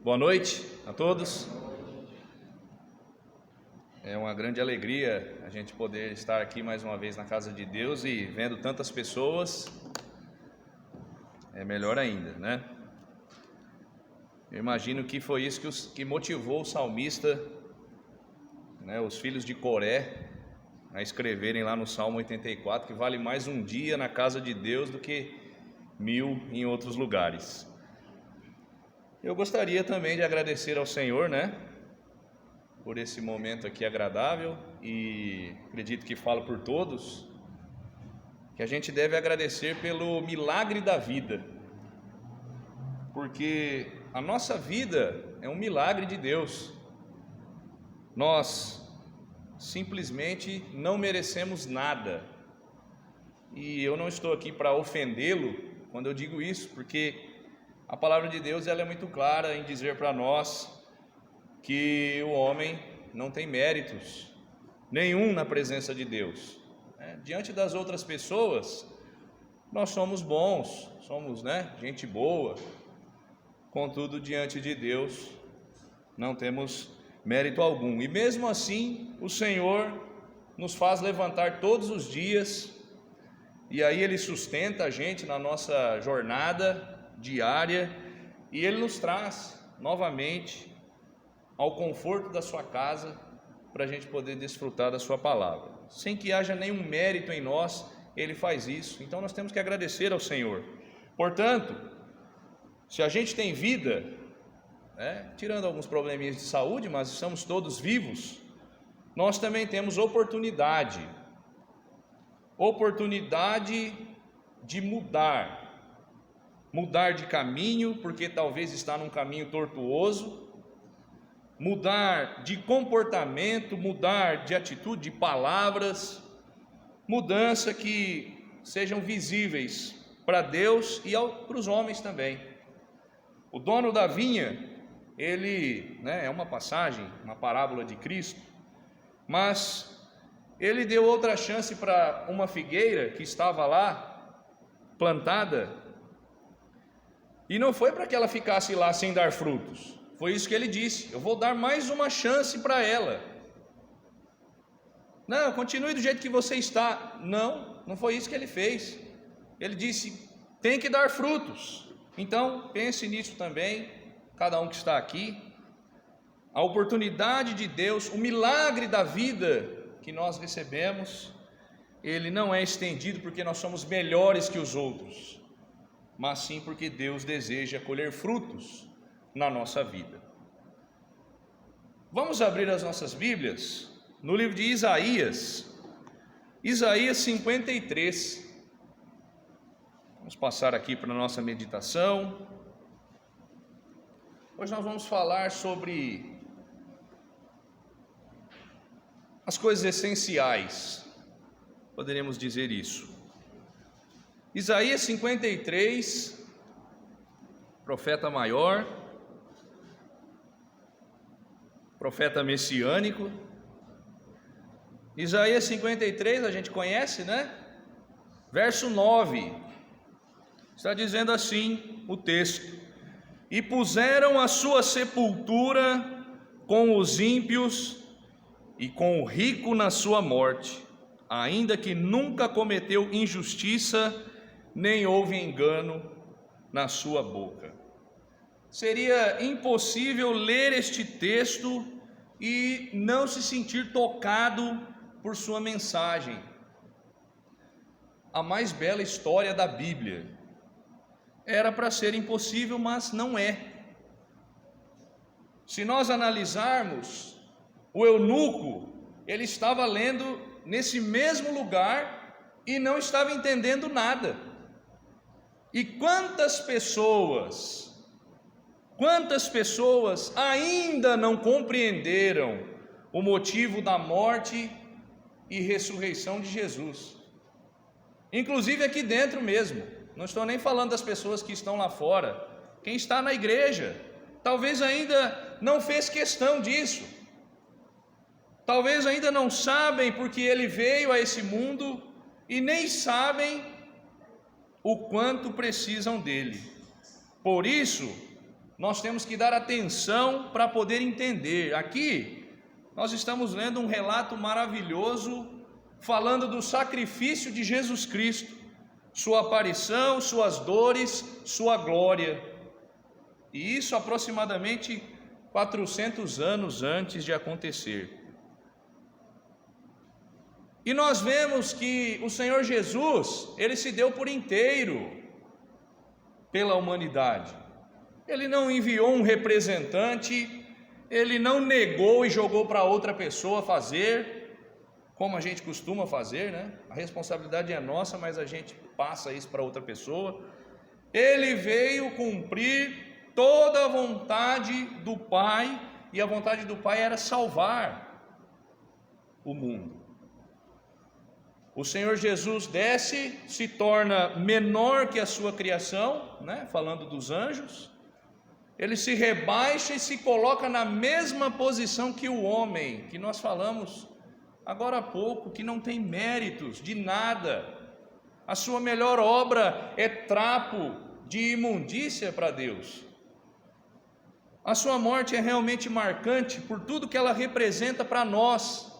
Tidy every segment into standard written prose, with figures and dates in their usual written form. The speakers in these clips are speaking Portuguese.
Boa noite a todos. É uma grande alegria a gente poder estar aqui mais uma vez na casa de Deus e vendo tantas pessoas, é melhor ainda, né? Eu imagino que foi isso que motivou o salmista, né, os filhos de Coré, a escreverem lá no Salmo 84 que vale mais um dia na casa de Deus do que 1000 em outros lugares. Eu gostaria também de agradecer ao Senhor, né, por esse momento aqui agradável, e acredito que falo por todos, que a gente deve agradecer pelo milagre da vida, porque a nossa vida é um milagre de Deus. Nós simplesmente não merecemos nada, e eu não estou aqui para ofendê-lo quando eu digo isso, porque a palavra de Deus ela é muito clara em dizer para nós que o homem não tem méritos nenhum na presença de Deus, né? Diante das outras pessoas, nós somos bons, somos, gente boa, contudo, diante de Deus, não temos mérito algum. E mesmo assim, o Senhor nos faz levantar todos os dias, e aí Ele sustenta a gente na nossa jornada diária, e Ele nos traz novamente ao conforto da sua casa, para a gente poder desfrutar da sua palavra, sem que haja nenhum mérito em nós. Ele faz isso, então nós temos que agradecer ao Senhor. Portanto, se a gente tem vida, tirando alguns probleminhas de saúde, mas estamos todos vivos, nós também temos oportunidade de mudar de caminho, porque talvez está num caminho tortuoso, mudar de comportamento, mudar de atitude, de palavras, mudança que sejam visíveis para Deus e para os homens também. O dono da vinha, ele, é uma passagem, uma parábola de Cristo, mas ele deu outra chance para uma figueira que estava lá, plantada, e não foi para que ela ficasse lá sem dar frutos. Foi isso que ele disse: eu vou dar mais uma chance para ela. Não, continue do jeito que você está. Não foi isso que ele fez. Ele disse: tem que dar frutos. Então pense nisso também, cada um que está aqui. A oportunidade de Deus, o milagre da vida que nós recebemos, ele não é estendido porque nós somos melhores que os outros, mas sim porque Deus deseja colher frutos na nossa vida. Vamos abrir as nossas Bíblias no livro de Isaías 53. Vamos passar aqui para a nossa meditação. Hoje nós vamos falar sobre as coisas essenciais, poderíamos dizer isso. Isaías 53, profeta maior, profeta messiânico. Isaías 53 a gente conhece, Verso 9, está dizendo assim o texto: e puseram a sua sepultura com os ímpios e com o rico na sua morte, ainda que nunca cometeu injustiça, nem houve engano na sua boca. Seria impossível ler este texto e não se sentir tocado por sua mensagem. A mais bela história da Bíblia. Era para ser impossível, mas não é. Se nós analisarmos, o eunuco, ele estava lendo nesse mesmo lugar e não estava entendendo nada. E quantas pessoas ainda não compreenderam o motivo da morte e ressurreição de Jesus, inclusive aqui dentro mesmo. Não estou nem falando das pessoas que estão lá fora. Quem está na igreja talvez ainda não fez questão disso, talvez ainda não sabem porque ele veio a esse mundo e nem sabem o quanto precisam dele. Por isso nós temos que dar atenção para poder entender. Aqui, nós estamos lendo um relato maravilhoso, falando do sacrifício de Jesus Cristo, sua aparição, suas dores, sua glória. E isso aproximadamente 400 anos antes de acontecer. E nós vemos que o Senhor Jesus, Ele se deu por inteiro pela humanidade. Ele não enviou um representante, Ele não negou e jogou para outra pessoa fazer, como a gente costuma fazer, né? A responsabilidade é nossa, mas a gente passa isso para outra pessoa. Ele veio cumprir toda a vontade do Pai, e a vontade do Pai era salvar o mundo. O Senhor Jesus desce, se torna menor que a sua criação, né? Falando dos anjos, ele se rebaixa e se coloca na mesma posição que o homem, que nós falamos agora há pouco, que não tem méritos de nada. A sua melhor obra é trapo de imundícia para Deus. A sua morte é realmente marcante por tudo que ela representa para nós,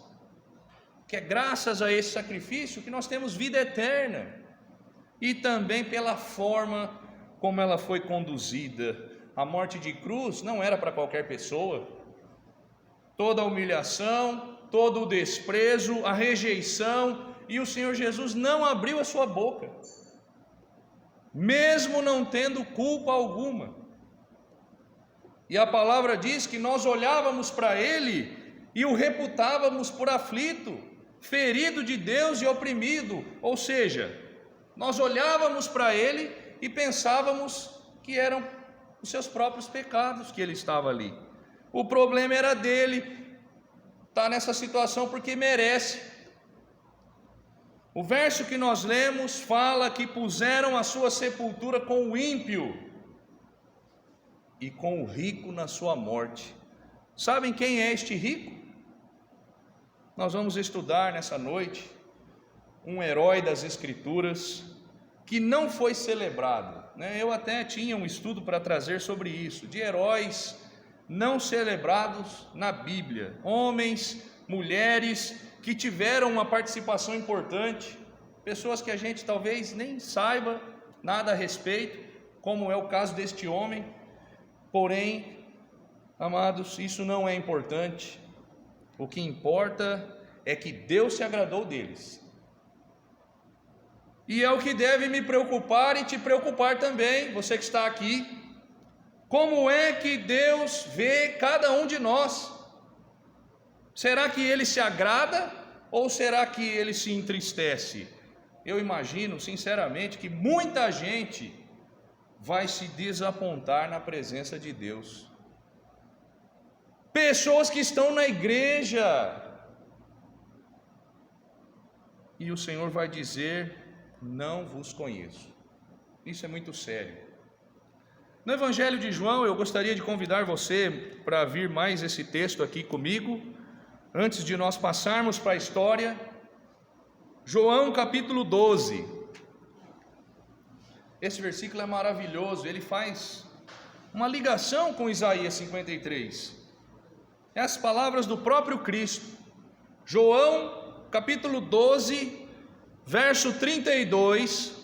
que é graças a esse sacrifício que nós temos vida eterna, e também pela forma como ela foi conduzida. A morte de cruz não era para qualquer pessoa. Toda a humilhação, todo o desprezo, a rejeição, e o Senhor Jesus não abriu a sua boca, mesmo não tendo culpa alguma. E a palavra diz que nós olhávamos para Ele e o reputávamos por aflito, ferido de Deus e oprimido. Ou seja, nós olhávamos para Ele e pensávamos que eram os seus próprios pecados que Ele estava ali. O problema era dele, está nessa situação porque merece. O verso que nós lemos fala que puseram a sua sepultura com o ímpio e com o rico na sua morte. Sabem quem é este rico? Nós vamos estudar nessa noite um herói das Escrituras que não foi celebrado, né? Eu até tinha um estudo para trazer sobre isso, de heróis não celebrados na Bíblia, homens, mulheres que tiveram uma participação importante, pessoas que a gente talvez nem saiba nada a respeito, como é o caso deste homem. Porém, amados, isso não é importante. O que importa é que Deus se agradou deles. E é o que deve me preocupar e te preocupar também, você que está aqui. Como é que Deus vê cada um de nós? Será que Ele se agrada ou será que Ele se entristece? Eu imagino, sinceramente, que muita gente vai se desapontar na presença de Deus. Pessoas que estão na igreja, e o Senhor vai dizer: não vos conheço. Isso é muito sério. No Evangelho de João, eu gostaria de convidar você para vir mais esse texto aqui comigo, antes de nós passarmos para a história. João capítulo 12. Esse versículo é maravilhoso, ele faz uma ligação com Isaías 53. As palavras do próprio Cristo. João capítulo 12, verso 32,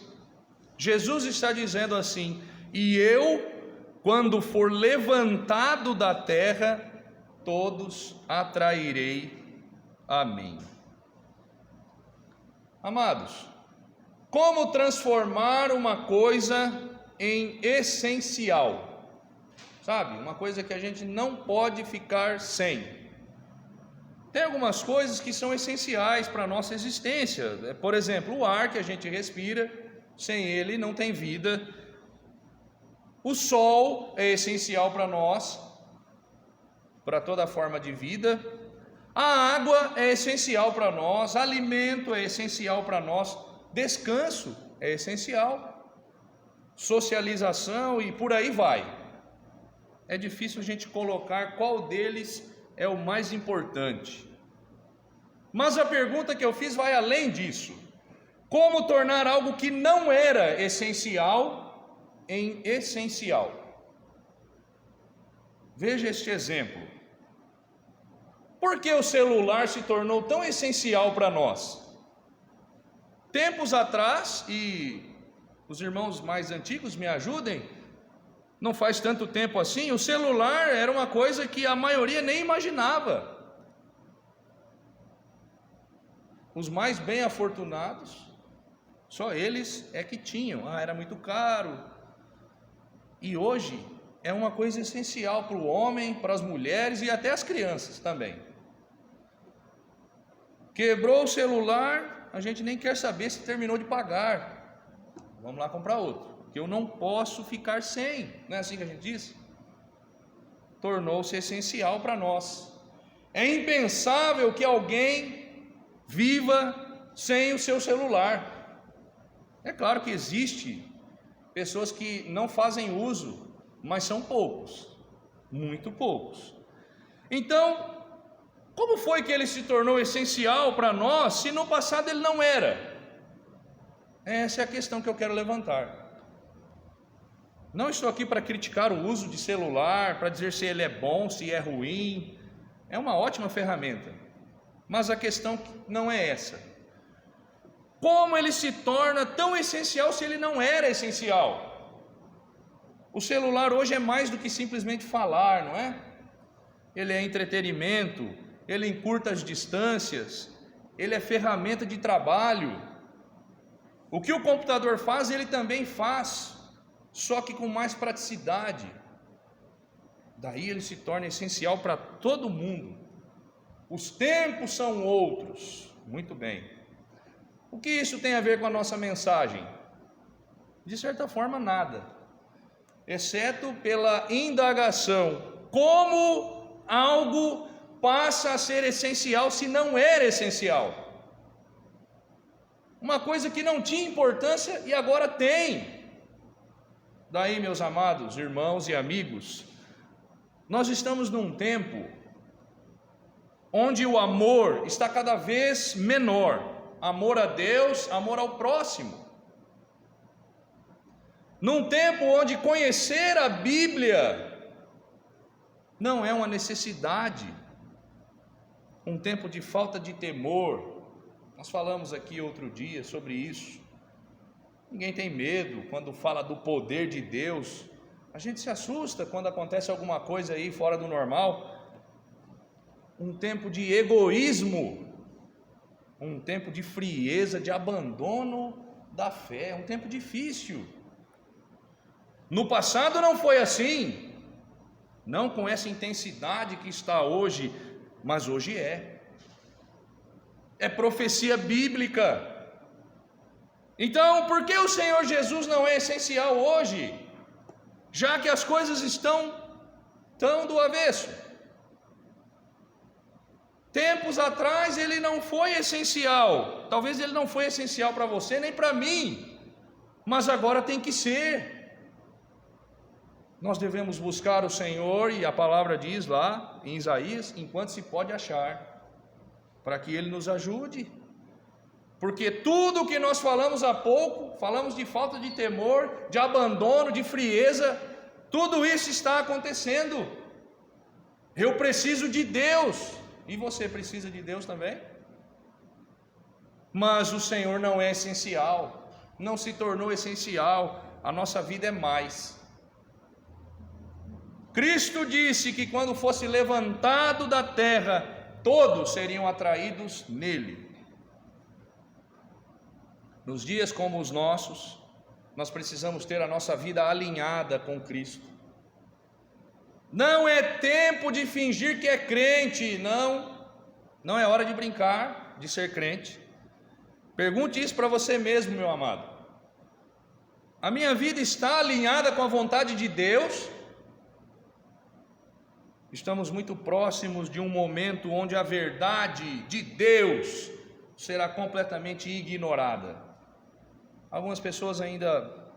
Jesus está dizendo assim: e eu, quando for levantado da terra, todos atrairei a mim. Amados, como transformar uma coisa em essencial? Sabe, uma coisa que a gente não pode ficar sem. Tem algumas coisas que são essenciais para a nossa existência. Por exemplo, o ar que a gente respira, sem ele não tem vida. O sol é essencial para nós, para toda forma de vida. A água é essencial para nós, alimento é essencial para nós, descanso é essencial, socialização e por aí vai. É difícil a gente colocar qual deles é o mais importante. Mas a pergunta que eu fiz vai além disso. Como tornar algo que não era essencial em essencial? Veja este exemplo. Por que o celular se tornou tão essencial para nós? Tempos atrás, e os irmãos mais antigos me ajudem, não faz tanto tempo assim, o celular era uma coisa que a maioria nem imaginava. Os mais bem afortunados, só eles é que tinham. Era muito caro. E hoje é uma coisa essencial para o homem, para as mulheres e até as crianças também. Quebrou o celular, a gente nem quer saber se terminou de pagar. Vamos lá comprar outro, porque eu não posso ficar sem. Não é assim que a gente diz? Tornou-se essencial para nós. É impensável que alguém viva sem o seu celular. É claro que existe pessoas que não fazem uso, mas são poucos, muito poucos. Então, como foi que ele se tornou essencial para nós, se no passado ele não era? Essa é a questão que eu quero levantar. Não estou aqui para criticar o uso de celular, para dizer se ele é bom, se é ruim. É uma ótima ferramenta. Mas a questão não é essa. Como ele se torna tão essencial se ele não era essencial? O celular hoje é mais do que simplesmente falar, não é? Ele é entretenimento, ele encurta as distâncias, ele é ferramenta de trabalho. O que o computador faz, ele também faz, só que com mais praticidade. Daí ele se torna essencial para todo mundo. Os tempos são outros. Muito bem. O que isso tem a ver com a nossa mensagem? De certa forma, nada, exceto pela indagação: como algo passa a ser essencial se não era essencial? Uma coisa que não tinha importância e agora tem. Daí, meus amados irmãos e amigos, nós estamos num tempo onde o amor está cada vez menor. Amor a Deus, amor ao próximo. Num tempo onde conhecer a Bíblia não é uma necessidade. Um tempo de falta de temor. Nós falamos aqui outro dia sobre isso. Ninguém tem medo quando fala do poder de Deus. A gente se assusta quando acontece alguma coisa aí fora do normal. Um tempo de egoísmo, um tempo de frieza, de abandono da fé, um tempo difícil. No passado não foi assim, não com essa intensidade que está hoje, mas hoje é profecia bíblica. Então, por que o Senhor Jesus não é essencial hoje, já que as coisas estão tão do avesso? Tempos atrás ele não foi essencial, talvez ele não foi essencial para você nem para mim, mas agora tem que ser. Nós devemos buscar o Senhor, e a palavra diz lá em Isaías, enquanto se pode achar, para que Ele nos ajude, porque tudo o que nós falamos há pouco, falamos de falta de temor, de abandono, de frieza, tudo isso está acontecendo. Eu preciso de Deus. E você precisa de Deus também? Mas o Senhor não é essencial, não se tornou essencial, a nossa vida é mais. Cristo disse que quando fosse levantado da terra, todos seriam atraídos nele. Nos dias como os nossos, nós precisamos ter a nossa vida alinhada com Cristo. Não é tempo de fingir que é crente, não é hora de brincar, de ser crente. Pergunte isso para você mesmo, meu amado. A minha vida está alinhada com a vontade de Deus? Estamos muito próximos de um momento onde a verdade de Deus será completamente ignorada. Algumas pessoas ainda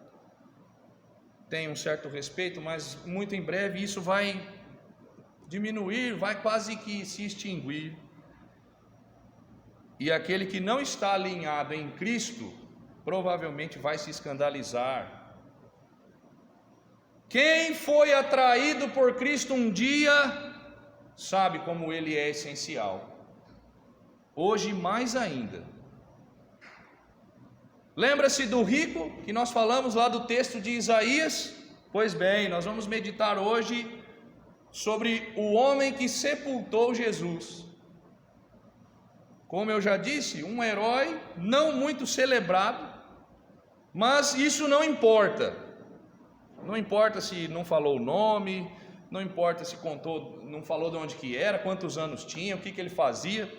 têm um certo respeito, mas muito em breve isso vai diminuir, vai quase que se extinguir. E aquele que não está alinhado em Cristo, provavelmente vai se escandalizar. Quem foi atraído por Cristo um dia, sabe como ele é essencial. Hoje mais ainda. Lembra-se do rico que nós falamos lá do texto de Isaías? Pois bem, nós vamos meditar hoje sobre o homem que sepultou Jesus. Como eu já disse, um herói não muito celebrado, mas isso não importa. Não importa se não falou o nome, não importa se contou, não falou de onde que era, quantos anos tinha, o que ele fazia.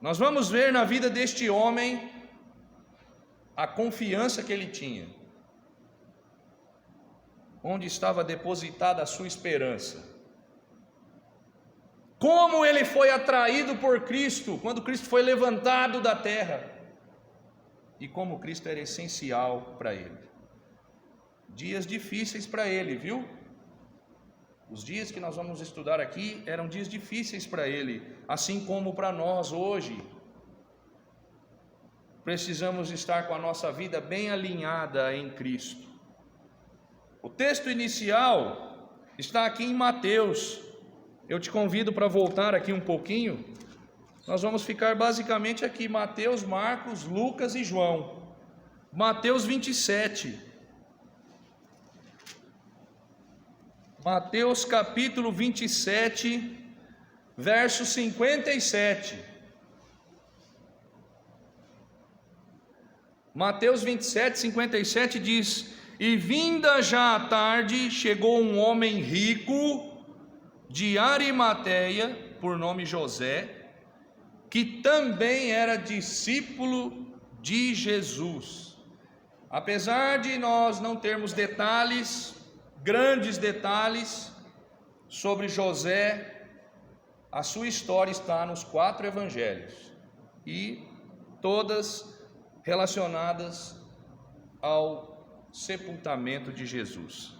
Nós vamos ver na vida deste homem a confiança que ele tinha, onde estava depositada a sua esperança. Como ele foi atraído por Cristo, quando Cristo foi levantado da terra, e como Cristo era essencial para ele. Dias difíceis para ele, viu? Os dias que nós vamos estudar aqui eram dias difíceis para ele, assim como para nós hoje. Precisamos estar com a nossa vida bem alinhada em Cristo. O texto inicial está aqui em Mateus. Eu te convido para voltar aqui um pouquinho. Nós vamos ficar basicamente aqui, Mateus, Marcos, Lucas e João. Mateus 27. Mateus capítulo 27, verso 57. Mateus 27, 57 diz: E vinda já a tarde, chegou um homem rico de Arimateia, por nome José, que também era discípulo de Jesus. Apesar de nós não termos detalhes, grandes detalhes sobre José, a sua história está nos 4 evangelhos e todas relacionadas ao sepultamento de Jesus.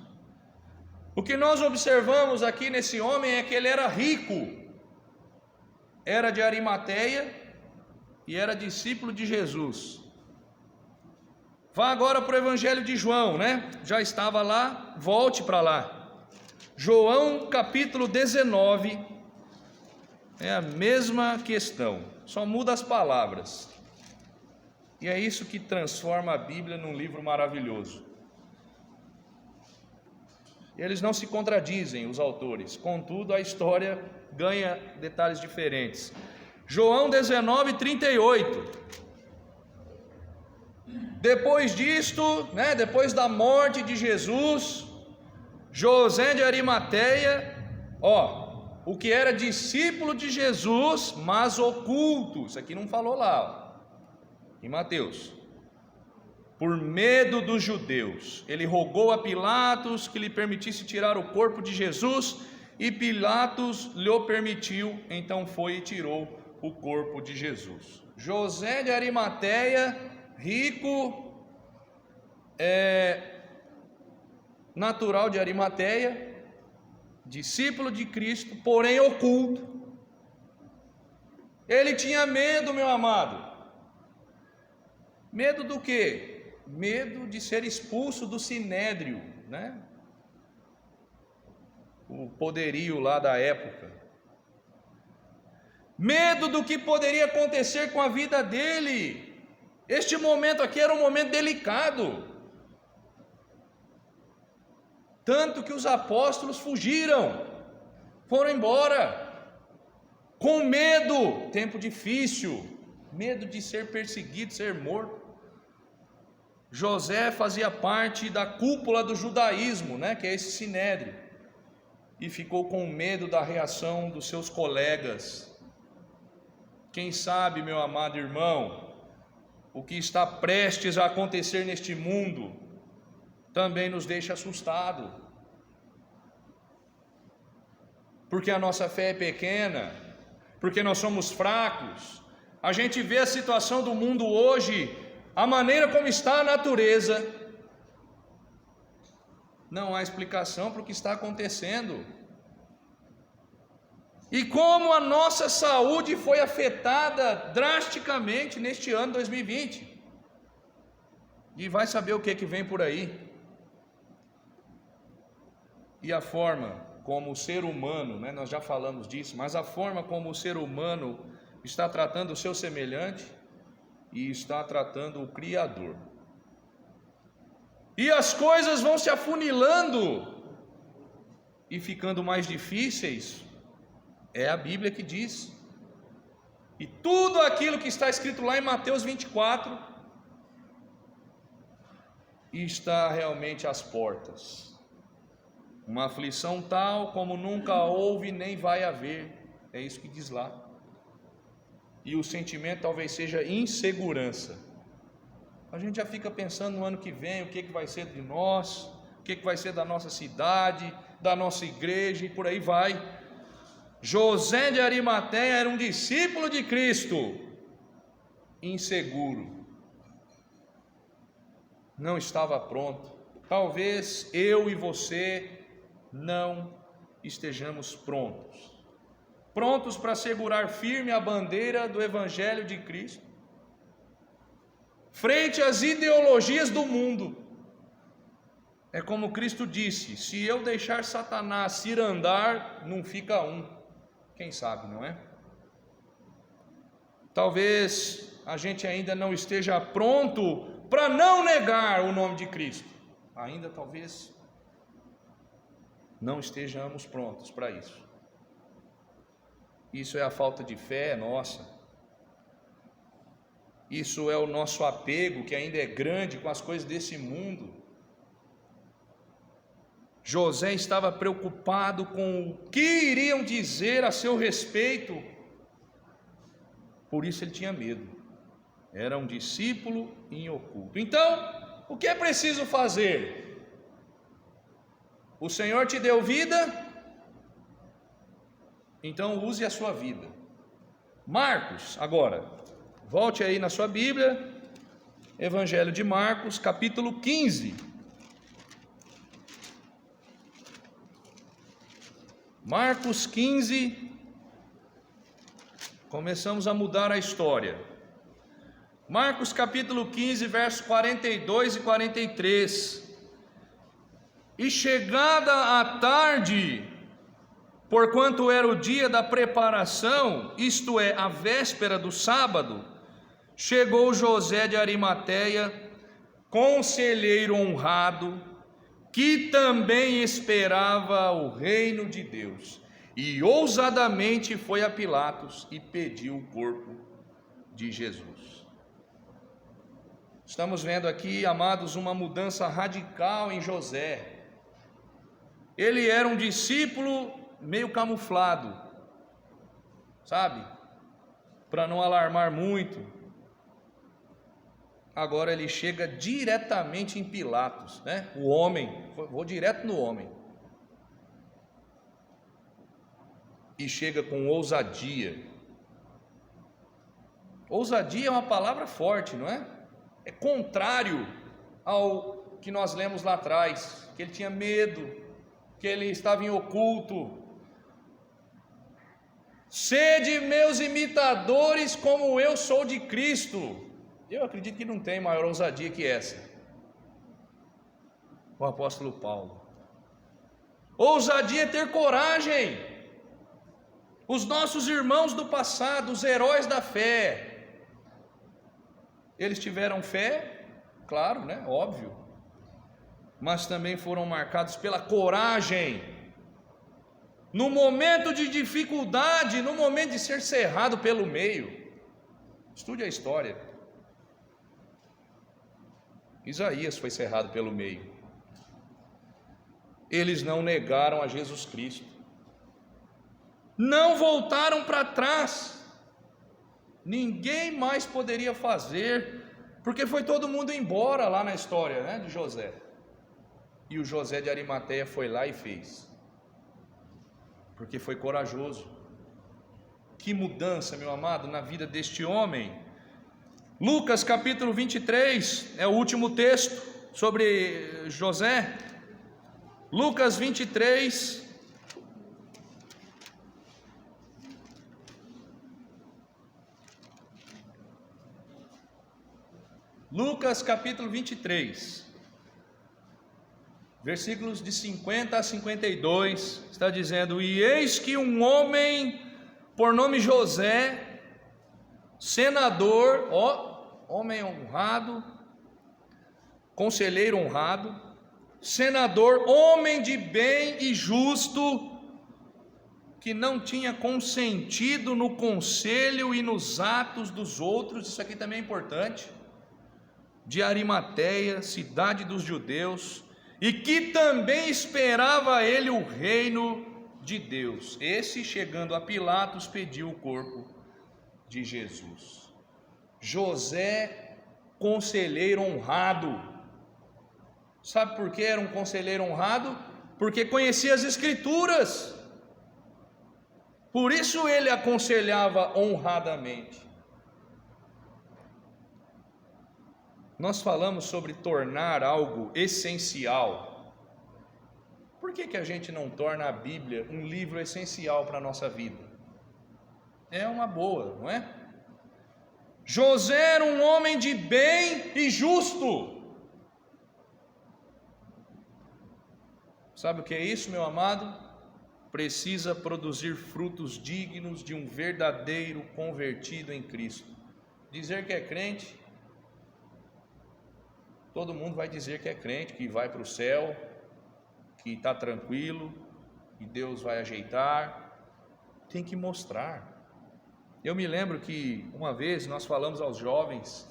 O que nós observamos aqui nesse homem é que ele era rico, era de Arimateia e era discípulo de Jesus. Vá agora para o Evangelho de João, né? Já estava lá, volte para lá. João capítulo 19, é a mesma questão, só muda as palavras. E é isso que transforma a Bíblia num livro maravilhoso. Eles não se contradizem, os autores, contudo a história ganha detalhes diferentes. João 19, 38. Depois disto, depois da morte de Jesus, José de Arimateia, o que era discípulo de Jesus, mas oculto, isso aqui não falou lá, em Mateus, por medo dos judeus, ele rogou a Pilatos que lhe permitisse tirar o corpo de Jesus, e Pilatos lhe permitiu, então foi e tirou o corpo de Jesus. José de Arimateia, rico, natural de Arimateia, discípulo de Cristo, porém oculto. Ele tinha medo, meu amado. Medo do quê? Medo de ser expulso do sinédrio, o poderio lá da época. Medo do que poderia acontecer com a vida dele. Este momento aqui era um momento delicado, tanto que os apóstolos fugiram, foram embora, com medo, tempo difícil, medo de ser perseguido, ser morto. José fazia parte da cúpula do judaísmo, que é esse sinédrio, e ficou com medo da reação dos seus colegas. Quem sabe, meu amado irmão, o que está prestes a acontecer neste mundo também nos deixa assustado, porque a nossa fé é pequena, porque nós somos fracos. A gente vê a situação do mundo hoje, a maneira como está a natureza, não há explicação para o que está acontecendo, e como a nossa saúde foi afetada drasticamente neste ano 2020, e vai saber o que vem por aí. e a forma como o ser humano, nós já falamos disso, mas a forma como o ser humano está tratando o seu semelhante e está tratando o Criador. E as coisas vão se afunilando e ficando mais difíceis, é a Bíblia que diz. E tudo aquilo que está escrito lá em Mateus 24 está realmente às portas. Uma aflição tal como nunca houve nem vai haver, é isso que diz lá. E o sentimento talvez seja insegurança. A gente já fica pensando no ano que vem, o que vai ser de nós, o que vai ser da nossa cidade, da nossa igreja e por aí vai. José de Arimateia era um discípulo de Cristo, inseguro, não estava pronto. Talvez eu e você não estejamos prontos para segurar firme a bandeira do Evangelho de Cristo, frente às ideologias do mundo. É como Cristo disse: se eu deixar Satanás ir andar, não fica um. Quem sabe, não é? Talvez a gente ainda não esteja pronto para não negar o nome de Cristo. Ainda talvez não estejamos prontos para isso. Isso é a falta de fé nossa. Isso é o nosso apego, que ainda é grande com as coisas desse mundo. José estava preocupado com o que iriam dizer a seu respeito. Por isso ele tinha medo. Era um discípulo em oculto. Então, o que é preciso fazer? O Senhor te deu vida, então use a sua vida. Marcos, agora, volte aí na sua Bíblia, Evangelho de Marcos, capítulo 15. Marcos 15, começamos a mudar a história. Marcos capítulo 15, versos 42 e 43. E chegada a tarde, porquanto era o dia da preparação, isto é, a véspera do sábado, chegou José de Arimateia, conselheiro honrado, que também esperava o reino de Deus, e ousadamente foi a Pilatos e pediu o corpo de Jesus. Estamos vendo aqui, amados, uma mudança radical em José. Ele era um discípulo meio camuflado, sabe? Para não alarmar muito. Agora ele chega diretamente em Pilatos, O homem, vou direto no homem. E chega com ousadia. Ousadia é uma palavra forte, não é? É contrário ao que nós lemos lá atrás, que ele tinha medo, que ele estava em oculto. Sede meus imitadores como eu sou de Cristo. Eu acredito que não tem maior ousadia que essa. O apóstolo Paulo. Ousadia é ter coragem. Os nossos irmãos do passado, os heróis da fé, eles tiveram fé, claro, óbvio, mas também foram marcados pela coragem. No momento de dificuldade, no momento de ser cerrado pelo meio. Estude a história. Isaías foi cerrado pelo meio. Eles não negaram a Jesus Cristo, não voltaram para trás. Ninguém mais poderia fazer, porque foi todo mundo embora lá na história, de José. E o José de Arimateia foi lá e fez, porque foi corajoso. Que mudança, meu amado, na vida deste homem. Lucas capítulo 23 é o último texto sobre José. Lucas 23. Lucas capítulo 23. versículos de 50 a 52, está dizendo: e eis que um homem por nome José, senador, homem honrado, conselheiro honrado, senador, homem de bem e justo, que não tinha consentido no conselho e nos atos dos outros, isso aqui também é importante, de Arimateia, cidade dos judeus, e que também esperava ele o reino de Deus. Esse, chegando a Pilatos, pediu o corpo de Jesus. José, conselheiro honrado. Sabe por que era um conselheiro honrado? Porque conhecia as Escrituras. Por isso ele aconselhava honradamente. Nós falamos sobre tornar algo essencial. Por que a gente não torna a Bíblia um livro essencial para a nossa vida? É uma boa, não é? José era um homem de bem e justo. Sabe o que é isso, meu amado? Precisa produzir frutos dignos de um verdadeiro convertido em Cristo. Dizer que é crente, todo mundo vai dizer que é crente, que vai para o céu, que está tranquilo, que Deus vai ajeitar. Tem que mostrar. Eu me lembro que uma vez nós falamos aos jovens: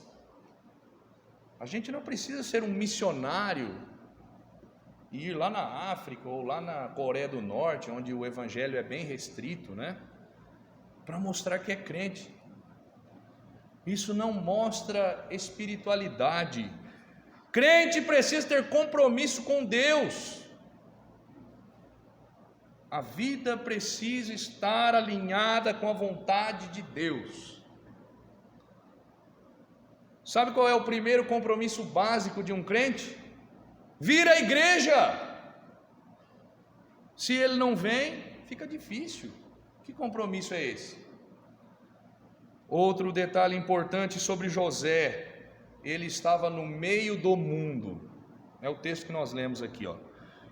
a gente não precisa ser um missionário e ir lá na África ou lá na Coreia do Norte, onde o evangelho é bem restrito, né? Para mostrar que é crente. Isso não mostra espiritualidade. Crente precisa ter compromisso com Deus. A vida precisa estar alinhada com a vontade de Deus. Sabe qual é o primeiro compromisso básico de um crente? Vir à igreja. Se ele não vem, fica difícil. Que compromisso é esse? Outro detalhe importante sobre José: ele estava no meio do mundo. É o texto que nós lemos aqui,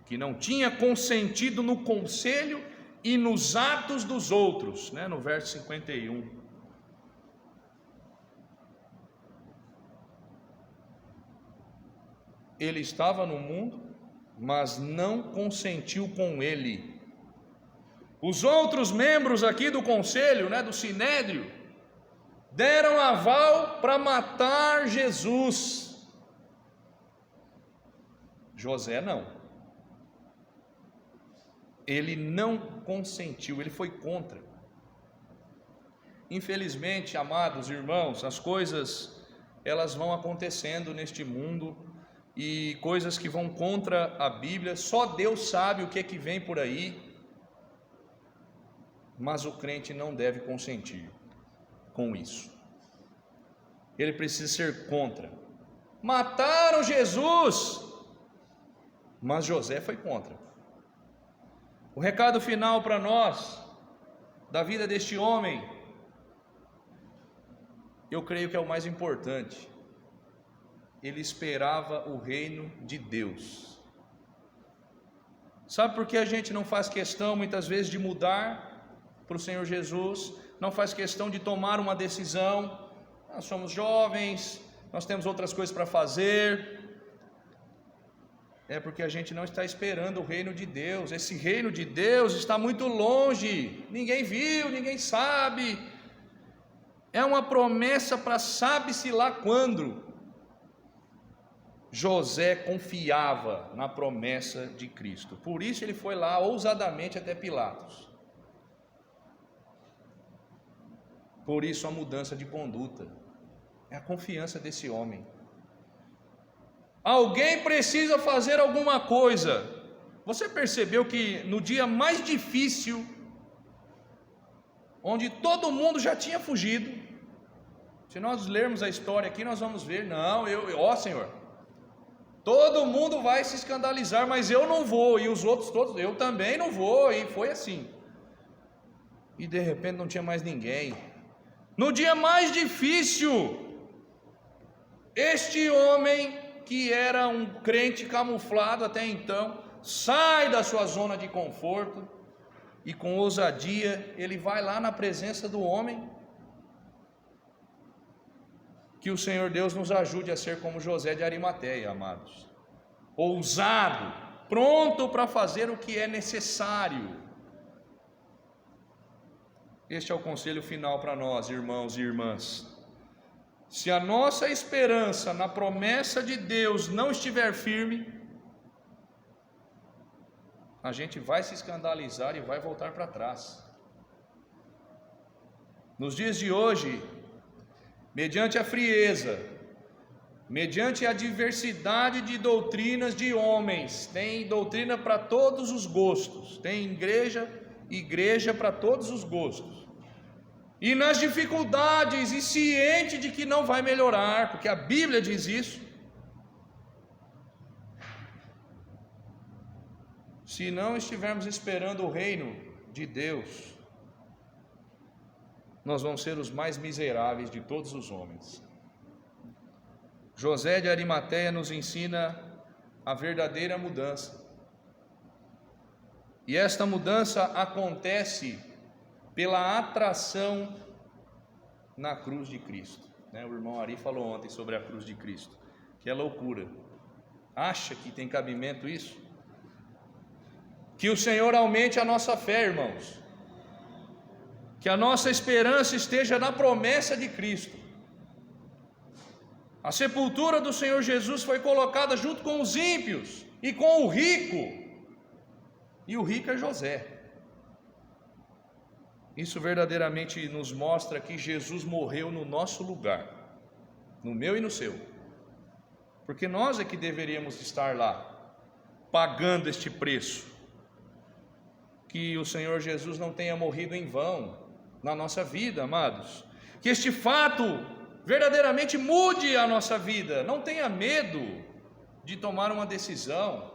que não tinha consentido no conselho e nos atos dos outros, né? No verso 51. Ele estava no mundo, mas não consentiu com ele. Os outros membros aqui do conselho, né, do sinédrio, deram aval para matar Jesus. José não. Ele não consentiu, ele foi contra. Infelizmente, amados irmãos, as coisas elas vão acontecendo neste mundo, e coisas que vão contra a Bíblia. Só Deus sabe o que é que vem por aí, mas o crente não deve consentir com isso. Ele precisa ser contra. Mataram Jesus, mas José foi contra. O recado final para nós da vida deste homem, eu creio que é o mais importante. Ele esperava o reino de Deus. Sabe por que a gente não faz questão muitas vezes de mudar para o Senhor Jesus? Não faz questão de tomar uma decisão? Nós somos jovens, nós temos outras coisas para fazer. É porque a gente não está esperando o reino de Deus. Esse reino de Deus está muito longe. Ninguém viu, ninguém sabe. É uma promessa para sabe-se lá quando. José confiava na promessa de Cristo. Por isso ele foi lá ousadamente até Pilatos. Por isso a mudança de conduta. É a confiança desse homem. Alguém precisa fazer alguma coisa. Você percebeu que no dia mais difícil, onde todo mundo já tinha fugido, se nós lermos a história aqui, nós vamos ver, Senhor, todo mundo vai se escandalizar, mas eu não vou, e os outros todos, eu também não vou, e foi assim. E de repente não tinha mais ninguém. No dia mais difícil, este homem que era um crente camuflado até então, sai da sua zona de conforto e com ousadia ele vai lá na presença do homem. Que o Senhor Deus nos ajude a ser como José de Arimateia, amados. Ousado, pronto para fazer o que é necessário. Este é o conselho final para nós, irmãos e irmãs. Se a nossa esperança na promessa de Deus não estiver firme, a gente vai se escandalizar e vai voltar para trás. Nos dias de hoje, mediante a frieza, mediante a diversidade de doutrinas de homens, tem doutrina para todos os gostos, tem igreja para todos os gostos, e nas dificuldades, e ciente de que não vai melhorar, porque a Bíblia diz isso. Se não estivermos esperando o reino de Deus, nós vamos ser os mais miseráveis de todos os homens. José de Arimateia nos ensina a verdadeira mudança. E esta mudança acontece pela atração na cruz de Cristo. O irmão Ari falou ontem sobre a cruz de Cristo, que é loucura. Acha que tem cabimento isso? Que o Senhor aumente a nossa fé, irmãos. Que a nossa esperança esteja na promessa de Cristo. A sepultura do Senhor Jesus foi colocada junto com os ímpios e com o rico. E o rico é José. Isso verdadeiramente nos mostra que Jesus morreu no nosso lugar, no meu e no seu. Porque nós é que deveríamos estar lá, pagando este preço. Que o Senhor Jesus não tenha morrido em vão na nossa vida, amados. Que este fato verdadeiramente mude a nossa vida. Não tenha medo de tomar uma decisão,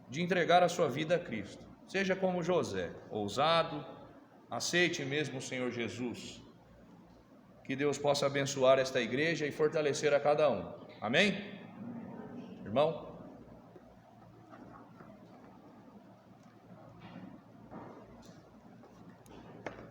de entregar a sua vida a Cristo. Seja como José, ousado, aceite mesmo o Senhor Jesus. Que Deus possa abençoar esta igreja e fortalecer a cada um. Amém? Irmão?